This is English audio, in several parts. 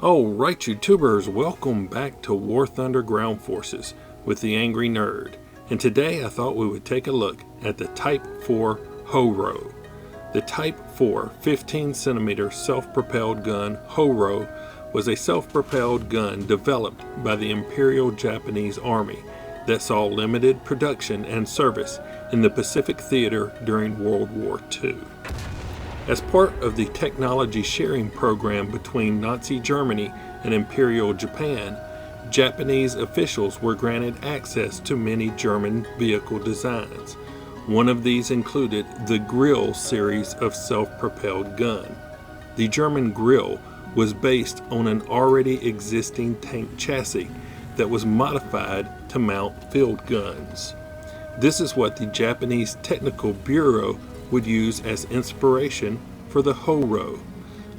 Alright YouTubers, welcome back to War Thunder Ground Forces with the Angry Nerd. And today I thought we would take a look at the Type 4 HJohn. The Type 4 15cm self-propelled gun HJohn was a self-propelled gun developed by the Imperial Japanese Army that saw limited production and service in the Pacific Theater during World War II. As part of the technology sharing program between Nazi Germany and Imperial Japan, Japanese officials were granted access to many German vehicle designs. One of these included the Grill series of self-propelled gun. The German Grill was based on an already existing tank chassis that was modified to mount field guns. This is what the Japanese Technical Bureau would use as inspiration for the HJohn.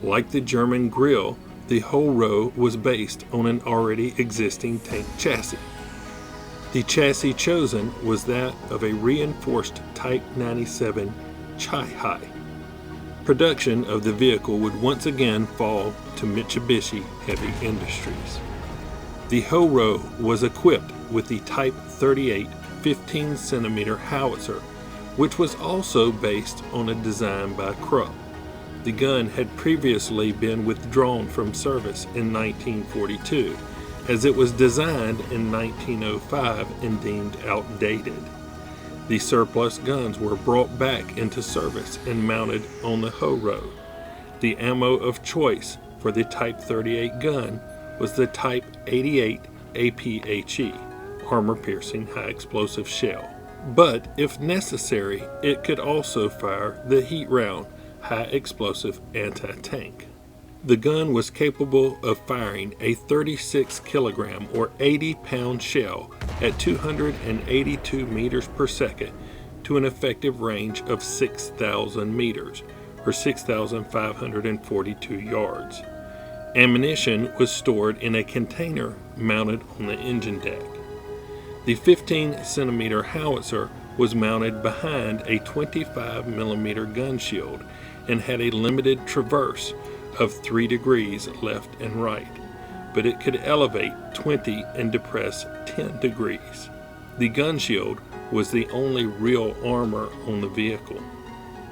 Like the German Grill, the HJohn was based on an already existing tank chassis. The chassis chosen was that of a reinforced Type 97 Chi-Hi. Production of the vehicle would once again fall to Mitsubishi Heavy Industries. The HJohn was equipped with the Type 38 15cm howitzer, which was also based on a design by Krupp. The gun had previously been withdrawn from service in 1942, as it was designed in 1905 and deemed outdated. The surplus guns were brought back into service and mounted on the HJohn. The ammo of choice for the Type 38 gun was the Type 88 APHE, armor-piercing high-explosive shell. But, if necessary, it could also fire the heat-round, high-explosive anti-tank. The gun was capable of firing a 36 kilogram or 80-pound shell at 282 meters per second to an effective range of 6,000 meters, or 6,542 yards. Ammunition was stored in a container mounted on the engine deck. The 15cm howitzer was mounted behind a 25mm gun shield and had a limited traverse of 3 degrees left and right, but it could elevate 20 and depress 10 degrees. The gun shield was the only real armor on the vehicle.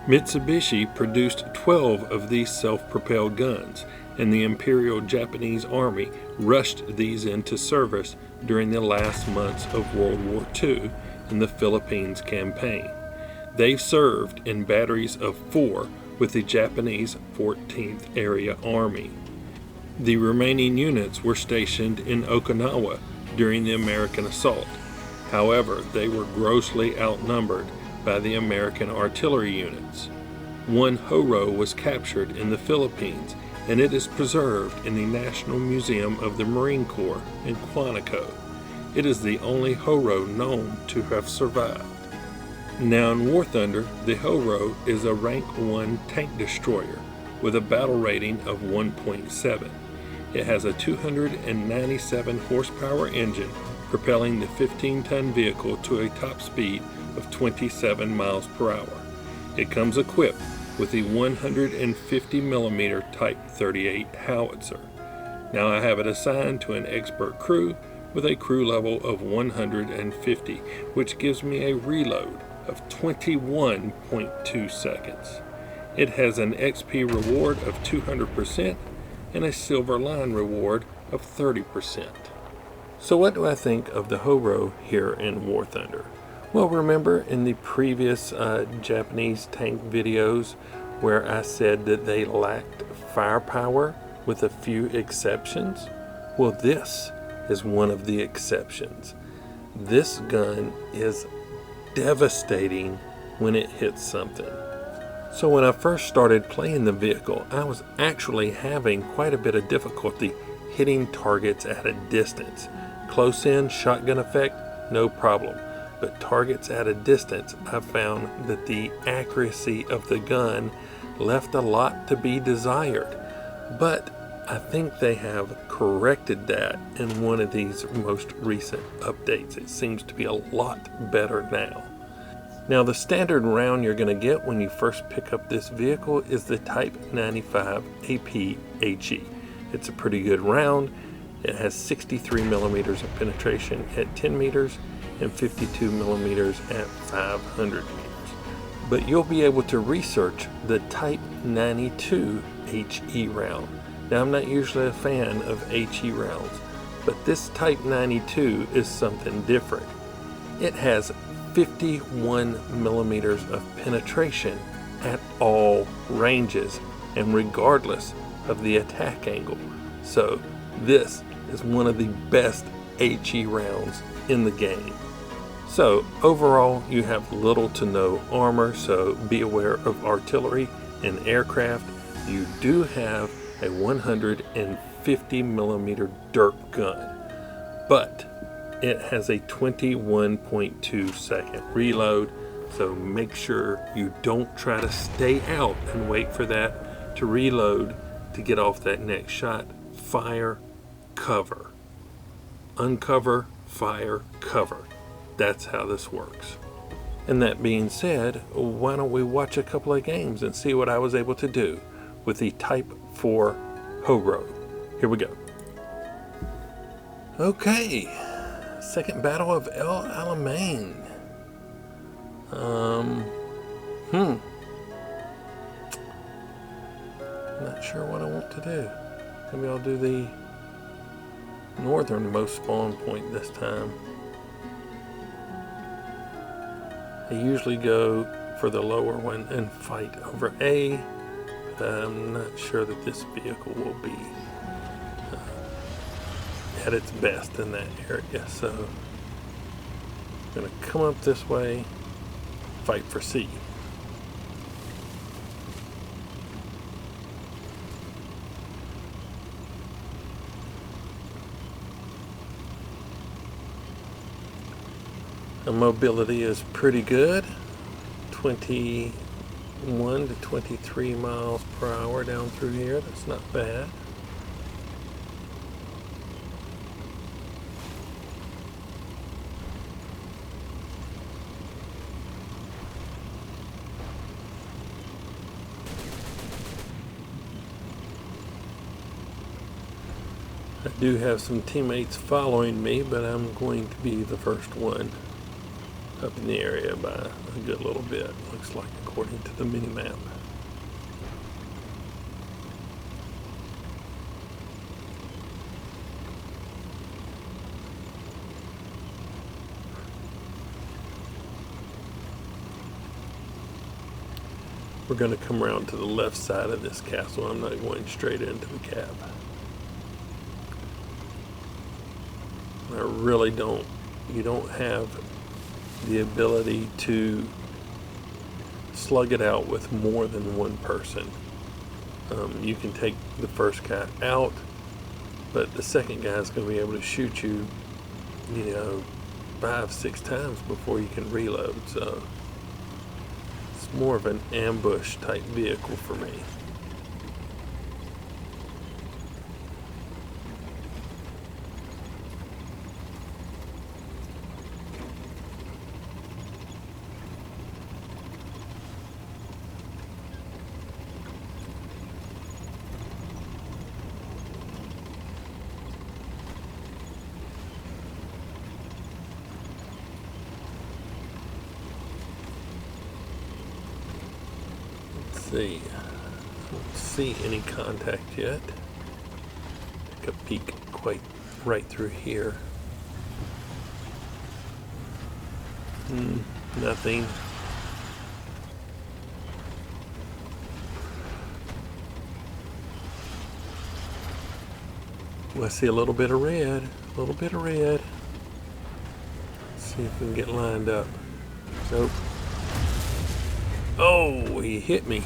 Mitsubishi produced 12 of these self-propelled guns, and the Imperial Japanese Army rushed these into service during the last months of World War II in the Philippines campaign. They served in batteries of 4 with the Japanese 14th Area Army. The remaining units were stationed in Okinawa during the American assault. However, they were grossly outnumbered by the American artillery units. One HJohn was captured in the Philippines, and it is preserved in the National Museum of the Marine Corps in Quantico. It is the only HJohn known to have survived. Now in War Thunder, the HJohn is a Rank 1 tank destroyer with a battle rating of 1.7. It has a 297 horsepower engine propelling the 15-ton vehicle to a top speed of 27 miles per hour. It comes equipped with the 150mm Type 38 howitzer. Now I have it assigned to an expert crew with a crew level of 150, which gives me a reload of 21.2 seconds. It has an XP reward of 200% and a Silver Line reward of 30%. So what do I think of the HJohn here in War Thunder? Well, remember in the previous Japanese tank videos where I said that they lacked firepower with a few exceptions? Well, this is one of the exceptions. This gun is devastating when it hits something. So when I first started playing the vehicle, I was actually having quite a bit of difficulty hitting targets at a distance. Close in shotgun effect, no problem. But targets at a distance, I found that the accuracy of the gun left a lot to be desired. But I think they have corrected that in one of these most recent updates. It seems to be a lot better now. Now the standard round you're going to get when you first pick up this vehicle is the Type 95 APHE. It's a pretty good round. It has 63 millimeters of penetration at 10 meters and 52 millimeters at 500 meters. But you'll be able to research the Type 92 HE round. Now, I'm not usually a fan of HE rounds, but this Type 92 is something different. It has 51 millimeters of penetration at all ranges and regardless of the attack angle. So this is one of the best HE rounds in the game. So overall, you have little to no armor, so be aware of artillery and aircraft. You do have a 150 millimeter derp gun, but it has a 21.2 second reload, so make sure you don't try to stay out and wait for that to reload to get off that next shot. Fire, cover. Uncover, fire, cover. That's how this works. And that being said, why don't we watch a couple of games and see what I was able to do with the Type 4 Horo. Here we go. Okay, second battle of El Alamein. Not sure what I want to do. Maybe I'll do the northernmost spawn point this time. I usually go for the lower one and fight over A, but I'm not sure that this vehicle will be at its best in that area. So I'm going to come up this way, fight for C. The mobility is pretty good, 21 to 23 miles per hour down through here. That's not bad. I do have some teammates following me, but I'm going to be the first one up in the area by a good little bit, looks like, according to the mini-map. We're going to come around to the left side of this castle. I'm not going straight into the cab. I really don't, you don't have the ability to slug it out with more than one person. You can take the first guy out, but the second guy is going to be able to shoot you, 5-6 times before you can reload. So it's more of an ambush type vehicle for me. See, I don't see any contact yet. Take a peek quite right through here. Nothing. Well, I see a little bit of red. A little bit of red. Let's see if we can get lined up. Nope. Oh, he hit me.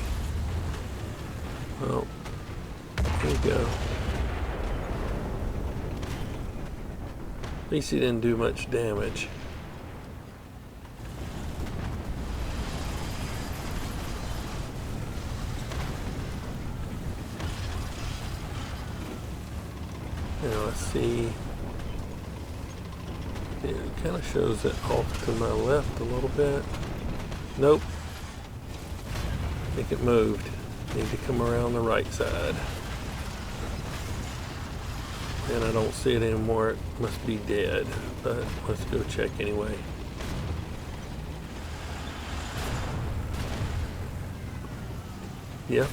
Oh, there you go. At least he didn't do much damage. Now let's see. It kind of shows it off to my left a little bit. Nope. I think it moved. Need to come around the right side. and I don't see it anymore. It must be dead, but let's go check anyway. Yep.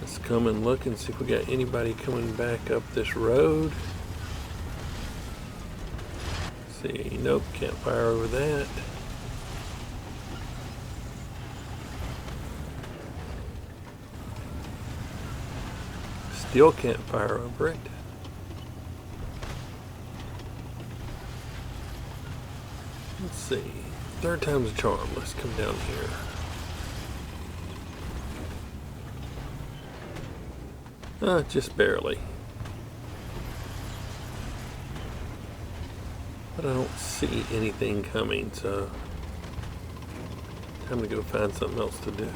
Let's come and look and see if we got anybody coming back up this road. See, nope, can't fire over that. Still can't fire over it. Let's see. Third time's a charm. Let's come down here. Just barely. But I don't see anything coming, so time to go find something else to do.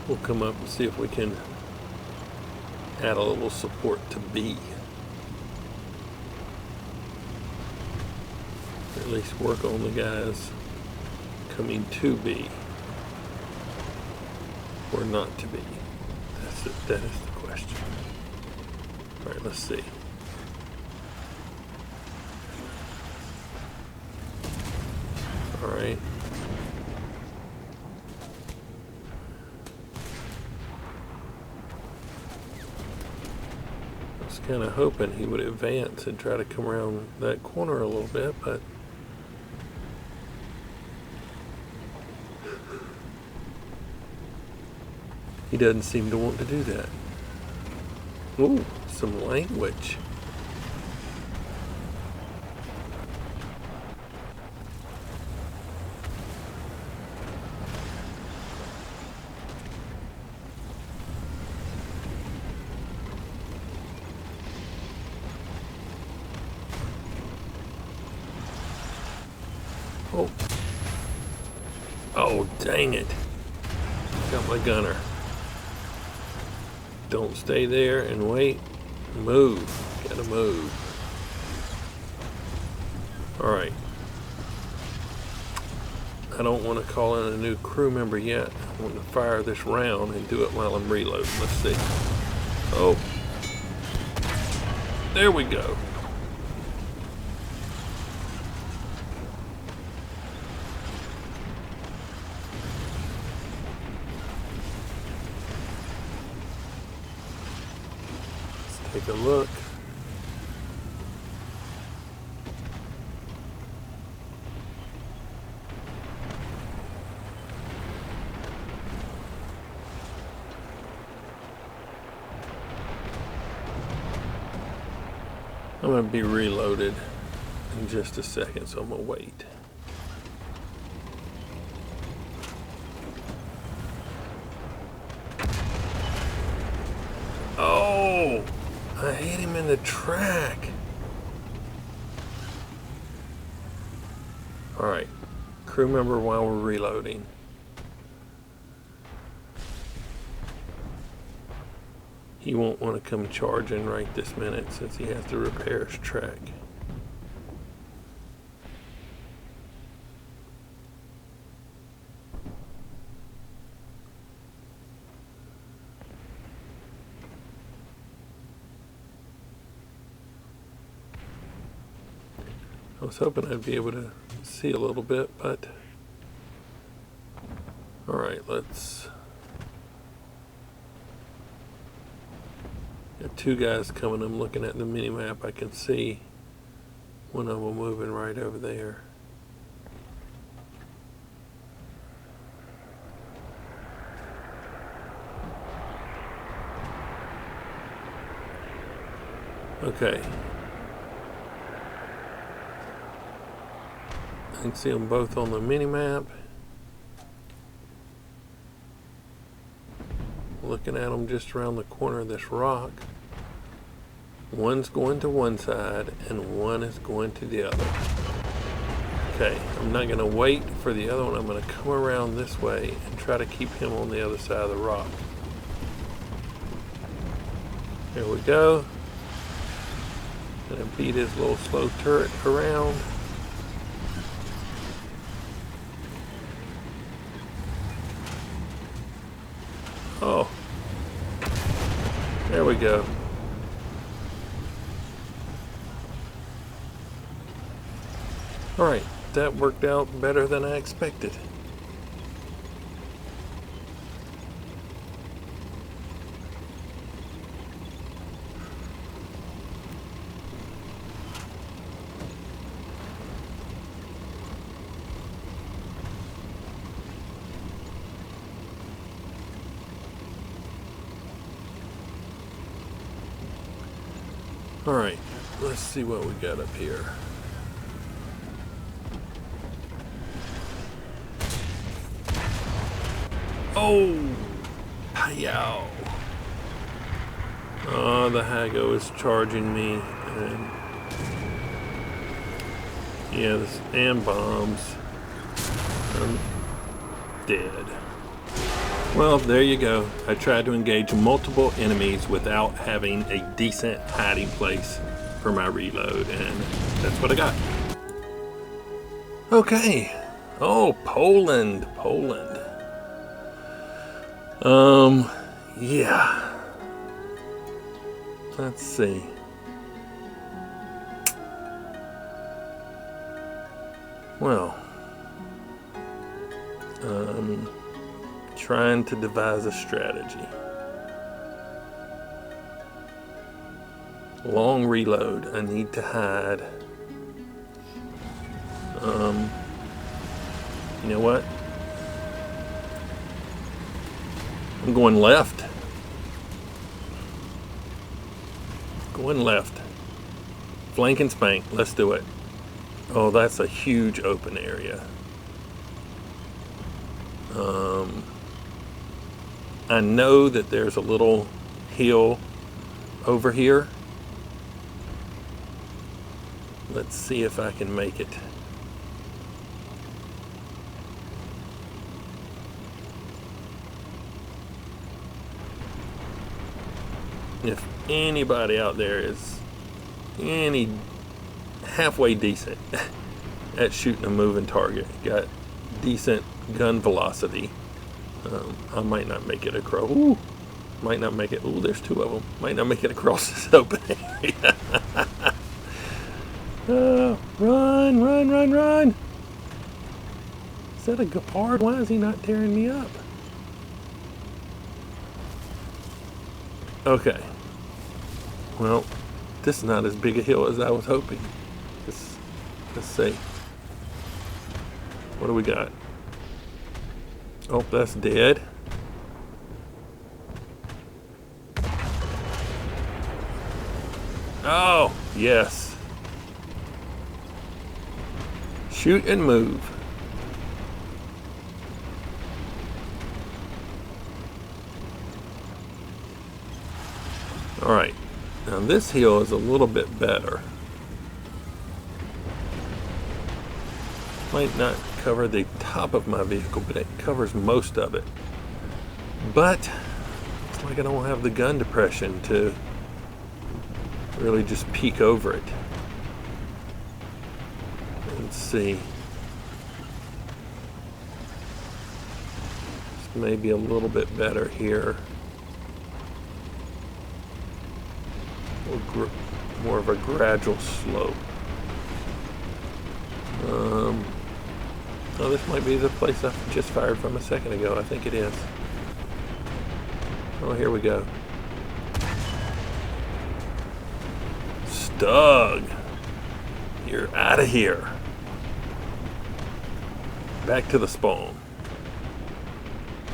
We'll come up and see if we can add a little support to B. Or at least work on the guys coming to B. Or not to be. That is the question. Alright, let's see. Alright. I was kind of hoping he would advance and try to come around that corner a little bit, but he doesn't seem to want to do that. Ooh, some language. Oh. Oh, dang it. Got my gunner. Don't stay there and wait. Move. Gotta move. Alright. I don't want to call in a new crew member yet. I want to fire this round and do it while I'm reloading. Let's see. Oh. There we go. Take a look. I'm going to be reloaded in just a second, so I'm going to wait. Oh! I hit him in the track. Alright, crew member while we're reloading. He won't want to come charging right this minute since he has to repair his track. I was hoping I'd be able to see a little bit, but alright, let's got two guys coming. I'm looking at the mini map. I can see one of them moving right over there. Okay. I can see them both on the mini-map. Looking at them just around the corner of this rock. One's going to one side and one is going to the other. Okay, I'm not going to wait for the other one. I'm going to come around this way and try to keep him on the other side of the rock. There we go. Gonna beat his little slow turret around. Oh, there we go. All right, that worked out better than I expected. All right, let's see what we got up here. Oh, yow. Oh, the Hago is charging me, and yeah, this and bombs. I'm dead. Well, there you go. I tried to engage multiple enemies without having a decent hiding place for my reload, and that's what I got. Okay. Oh, Poland. Yeah. Let's see. Well, trying to devise a strategy. Long reload. I need to hide. You know what? I'm going left. Going left. Flank and spank. Let's do it. Oh, that's a huge open area. I know that there's a little hill over here. Let's see if I can make it. If anybody out there is any halfway decent at shooting a moving target, got decent gun velocity, I might not make it across. Ooh, might not make it. Ooh, there's two of them. Might not make it across this open area. Run! Is that a Gepard? Why is he not tearing me up? Okay. Well, this is not as big a hill as I was hoping. Let's see. What do we got? Oh, that's dead. Oh, yes. Shoot and move. All right. Now this hill is a little bit better. Might not cover the top of my vehicle, but it covers most of it. But it's like I don't have the gun depression to really just peek over it. Let's see. This may be a little bit better here. More of a gradual slope. Oh, this might be the place I just fired from a second ago. I think it is. Oh, here we go. Stug, you're out of here. Back to the spawn.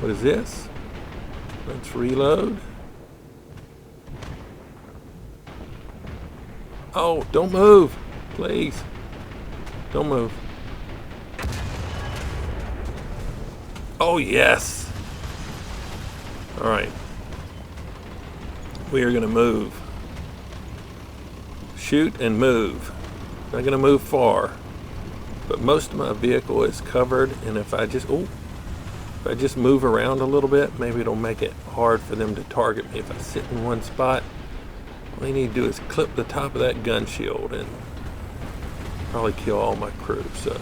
What is this? Let's reload. Oh, don't move, please. Don't move. Oh, yes. All right. We are going to move. Shoot and move. Not going to move far. but most of my vehicle is covered, and if I just move around a little bit, maybe it'll make it hard for them to target me. If I sit in one spot, all you need to do is clip the top of that gun shield and probably kill all my crew. So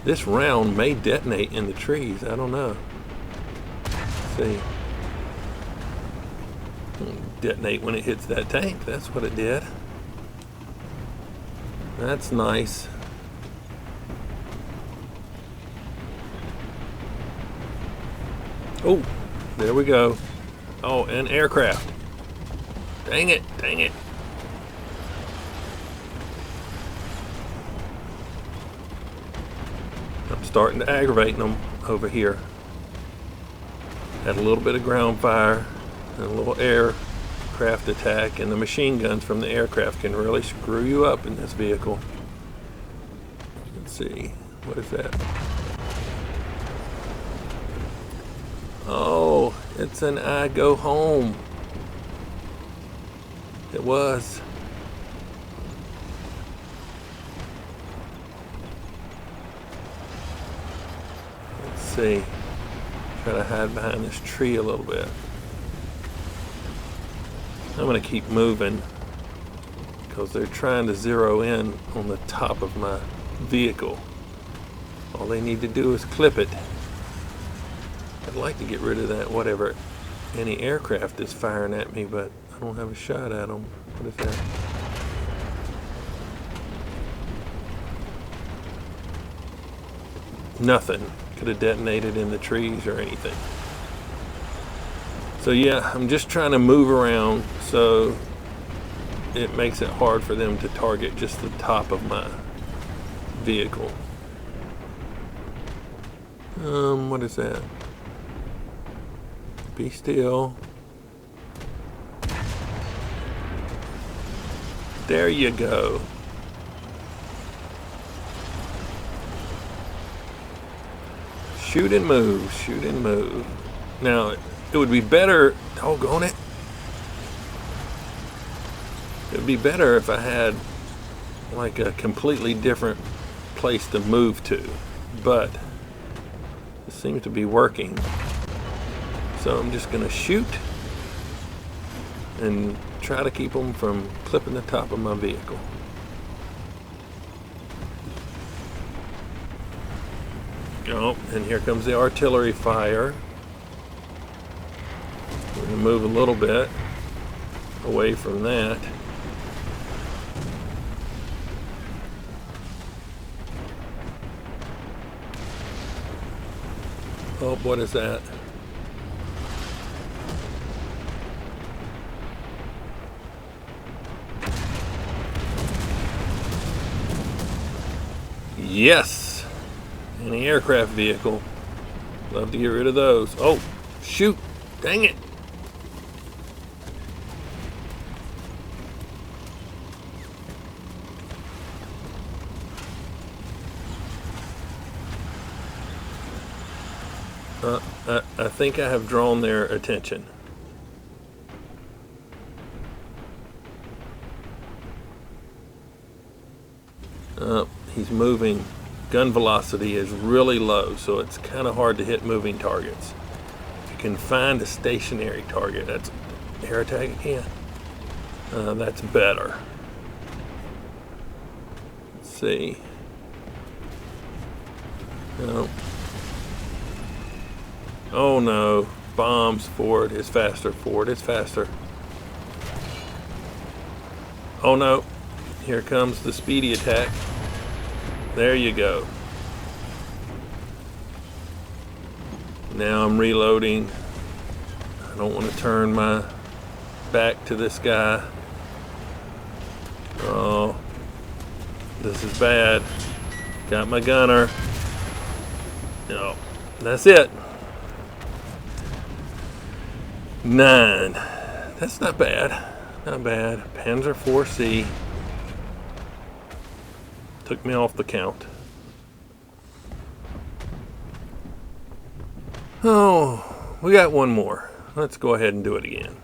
this round may detonate in the trees. I don't know. Let's see. Detonate when it hits that tank. That's what it did. That's nice. Oh, there we go. Oh, and aircraft. Dang it, dang it. I'm starting to aggravate them over here. Had a little bit of ground fire and a little aircraft attack, and the machine guns from the aircraft can really screw you up in this vehicle. Let's see, what is that? Oh, it's an I go home. It was. Let's see. Try to hide behind this tree a little bit. I'm going to keep moving because they're trying to zero in on the top of my vehicle. All they need to do is clip it. I'd like to get rid of that, whatever any aircraft is firing at me, but I don't have a shot at them. What is that? Nothing. Could have detonated in the trees or anything. So yeah, I'm just trying to move around so it makes it hard for them to target just the top of my vehicle. What is that? Be still. There you go. Shoot and move, shoot and move. Now, it would be better, doggone it. It would be better if I had like a completely different place to move to, but it seems to be working. So I'm just going to shoot and try to keep them from clipping the top of my vehicle. Oh, and here comes the artillery fire. We're going to move a little bit away from that. Oh, what is that? Yes! Any aircraft vehicle. Love to get rid of those. Oh, shoot! Dang it! I think I have drawn their attention. He's moving. Gun velocity is really low, so it's kind of hard to hit moving targets. If you can find a stationary target, that's air attack again. That's better. Let's see. No. Oh no, bombs forward is faster, forward is faster. Oh no, here comes the speedy attack. There you go. Now I'm reloading. I don't want to turn my back to this guy. Oh, this is bad. Got my gunner. No, that's it. 9. That's not bad. Not bad. Panzer 4C. Took me off the count. Oh, we got one more. Let's go ahead and do it again.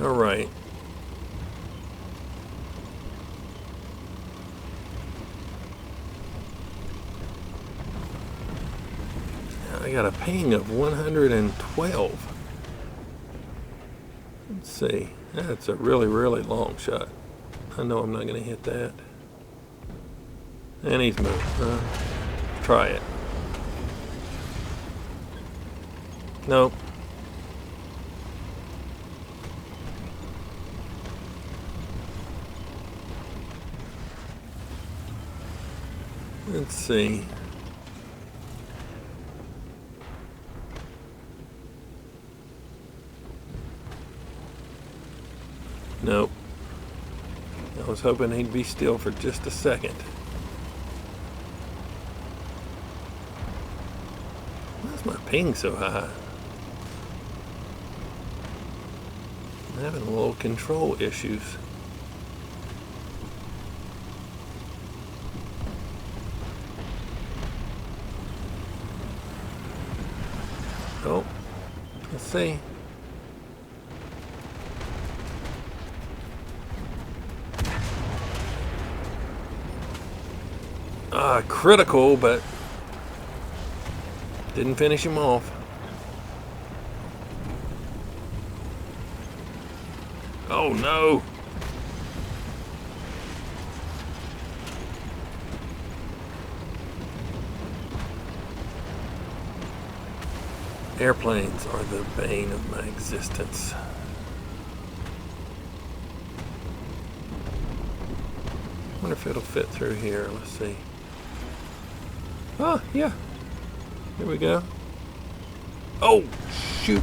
All right. I got a ping of 112. Let's see. That's a really, really long shot. I know I'm not going to hit that. And he's moved. Try it. Nope. Let's see. Nope. I was hoping he'd be still for just a second. Why's my ping so high? I'm having a little control issues. Oh, let's see. Critical, but didn't finish him off. Oh no! Airplanes are the bane of my existence. I wonder if it'll fit through here. Let's see. Oh, yeah. Here we go. Oh, shoot.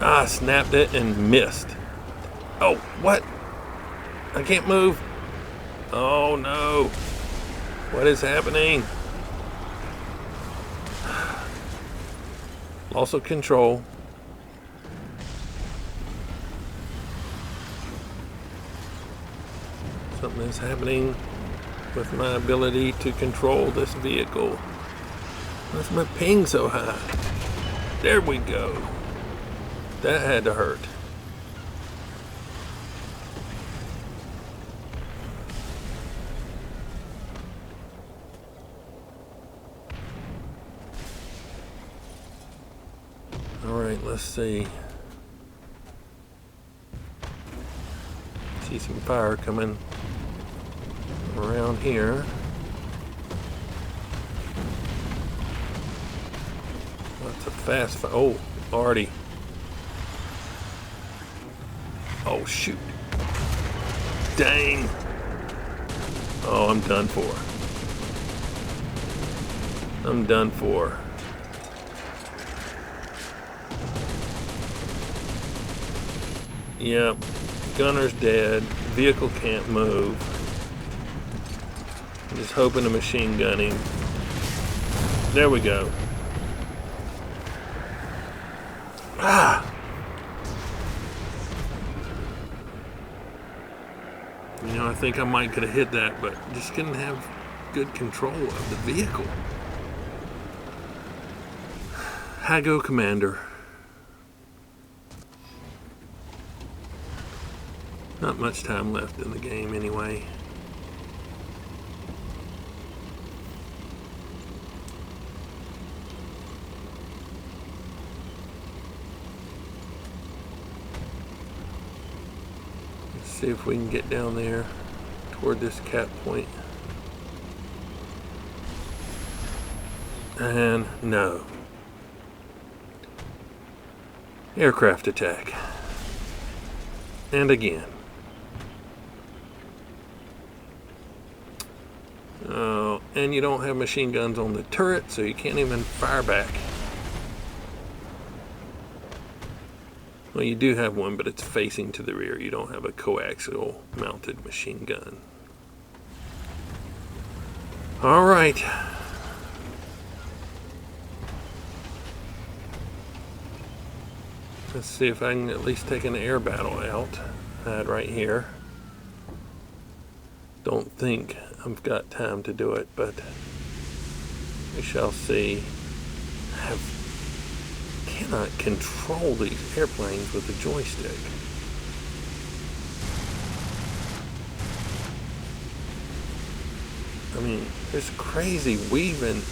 I snapped it and missed. Oh, what? I can't move. Oh, no. What is happening? Loss of control. Something is happening with my ability to control this vehicle. Why's my ping so high? There we go. That had to hurt. Alright, let's see. See some fire coming around here. That's a fast fire. Oh, already. Oh, shoot. Dang. Oh, I'm done for. I'm done for. Yep. Gunner's dead. Vehicle can't move. I'm just hoping to machine gun him. There we go. Ah! You know, I think I might could have hit that, but just couldn't have good control of the vehicle. HJohn Commander. Not much time left in the game anyway. See if we can get down there toward this cap point. And no. Aircraft attack. And again. Oh, and you don't have machine guns on the turret, so you can't even fire back. Well, you do have one, but it's facing to the rear. You don't have a coaxial mounted machine gun. All right. Let's see if I can at least take an air battle out. Right here. Don't think I've got time to do it, but we shall see. I have cannot control these airplanes with a joystick. I mean, this crazy weaving,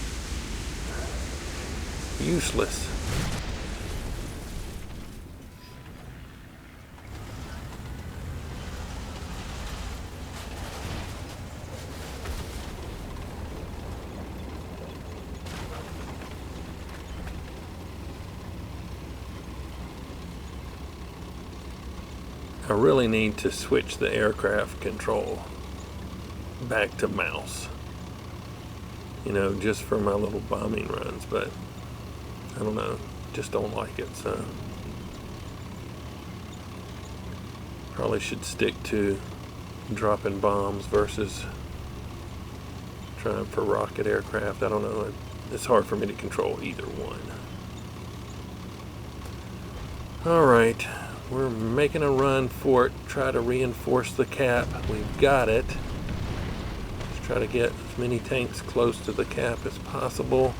useless. I really need to switch the aircraft control back to mouse, you know, just for my little bombing runs, but I don't know, just don't like it, so probably should stick to dropping bombs versus trying for rocket aircraft. I don't know, it's hard for me to control either one. Alright, we're making a run for it, try to reinforce the cap. We've got it. Let's try to get as many tanks close to the cap as possible.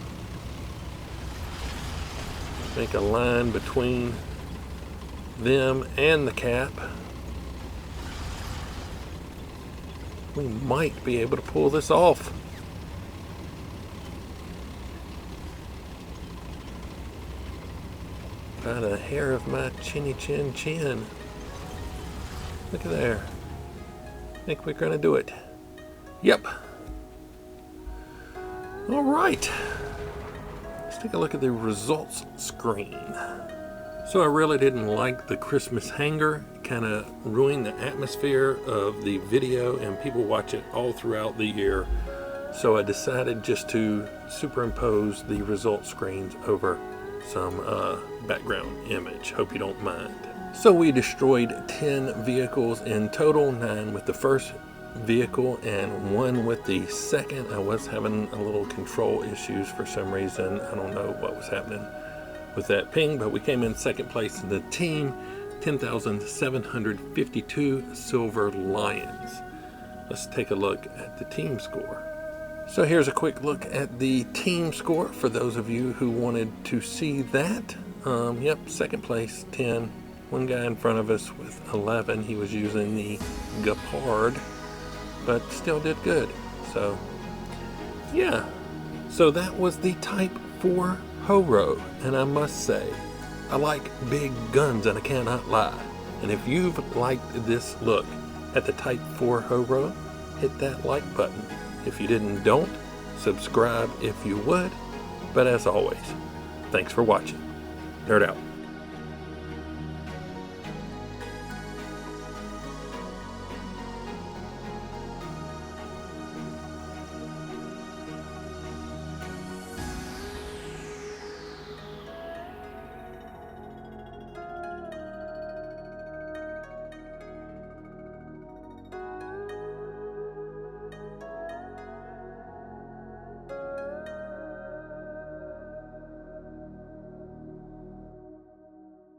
Make a line between them and the cap. We might be able to pull this off. By the hair of my chinny chin chin. Look at there. Think we're gonna do it. Yep. All right. Let's take a look at the results screen. So I really didn't like the Christmas hanger. Kind of ruined the atmosphere of the video, and people watch it all throughout the year. So I decided just to superimpose the result screens over some background image. Hope you don't mind. So we destroyed 10 vehicles in total, 9 with the first vehicle and 1 with the second. I was having a little control issues for some reason. I don't know what was happening with that ping, but we came in second place in the team, 10,752 Silver Lions. Let's take a look at the team score. So here's a quick look at the team score for those of you who wanted to see that. Yep, second place, 10. One guy in front of us with 11. He was using the Gepard, but still did good. So, yeah. So that was the Type 4 Horo, and I must say, I like big guns and I cannot lie. And if you've liked this look at the Type 4 Horo, hit that like button. If you didn't, don't. Subscribe if you would. But as always, thanks for watching. Nerd out.